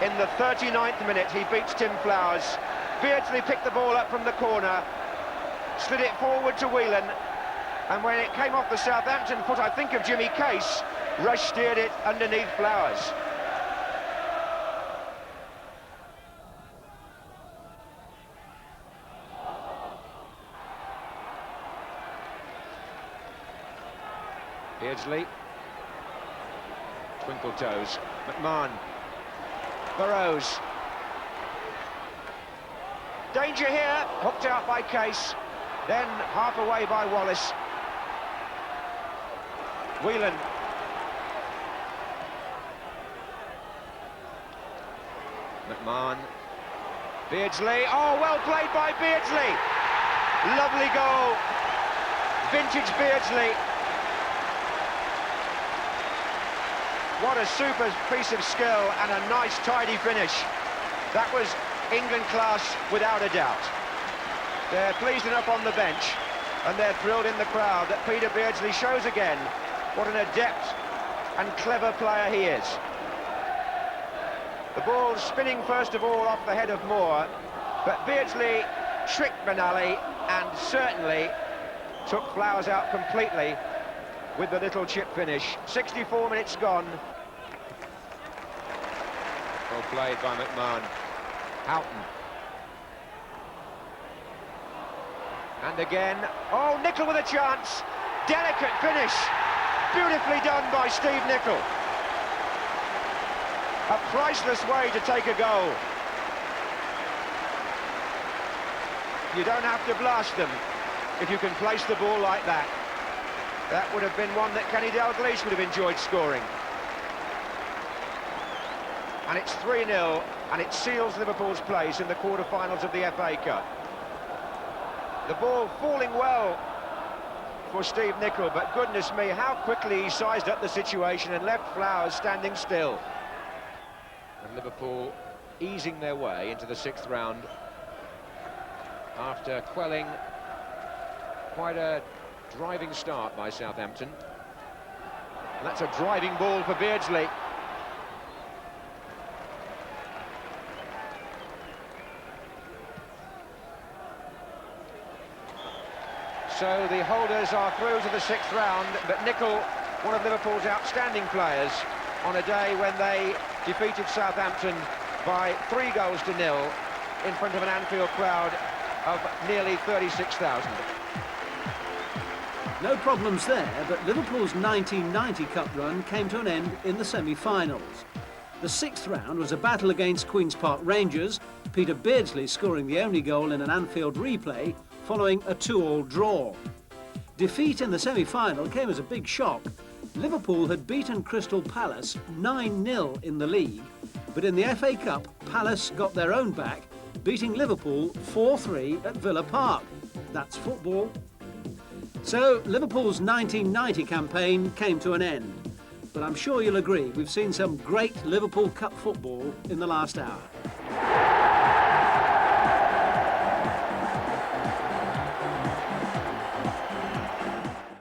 In the 39th minute, he beats Tim Flowers. Beardsley picked the ball up from the corner, slid it forward to Whelan, and when it came off the Southampton foot, I think of Jimmy Case, Rush steered it underneath Flowers. Beardsley, twinkle toes, McMahon, Burrows. Danger here, hooked out by Case, then half away by Wallace. Whelan. McMahon. Beardsley, oh, well played by Beardsley. Lovely goal, vintage Beardsley. What a super piece of skill and a nice, tidy finish. That was England class, without a doubt. They're pleased enough on the bench, and they're thrilled in the crowd that Peter Beardsley shows again what an adept and clever player he is. The ball spinning first of all off the head of Moore, but Beardsley tricked Benali and certainly took Flowers out completely with the little chip finish. 64 minutes gone. Well played by McMahon. Houghton. And again, oh, Nicol with a chance. Delicate finish. Beautifully done by Steve Nicol. A priceless way to take a goal. You don't have to blast them if you can place the ball like that. That would have been one that Kenny Dalglish would have enjoyed scoring. And it's 3-0, and it seals Liverpool's place in the quarter-finals of the FA Cup. The ball falling well for Steve Nicol, but goodness me, how quickly he sized up the situation and left Flowers standing still. And Liverpool easing their way into the 6th round after quelling quite a driving start by Southampton. And that's a driving ball for Beardsley. So the holders are through to the 6th round, but Nicol, one of Liverpool's outstanding players, on a day when they defeated Southampton by 3-0 in front of an Anfield crowd of nearly 36,000. No problems there, but Liverpool's 1990 Cup run came to an end in the semi-finals. The 6th round was a battle against Queen's Park Rangers, Peter Beardsley scoring the only goal in an Anfield replay following a 2-2 draw. Defeat in the semi-final came as a big shock. Liverpool had beaten Crystal Palace 9-0 in the league, but in the FA Cup, Palace got their own back, beating Liverpool 4-3 at Villa Park. That's football. So Liverpool's 1990 campaign came to an end. But I'm sure you'll agree we've seen some great Liverpool Cup football in the last hour.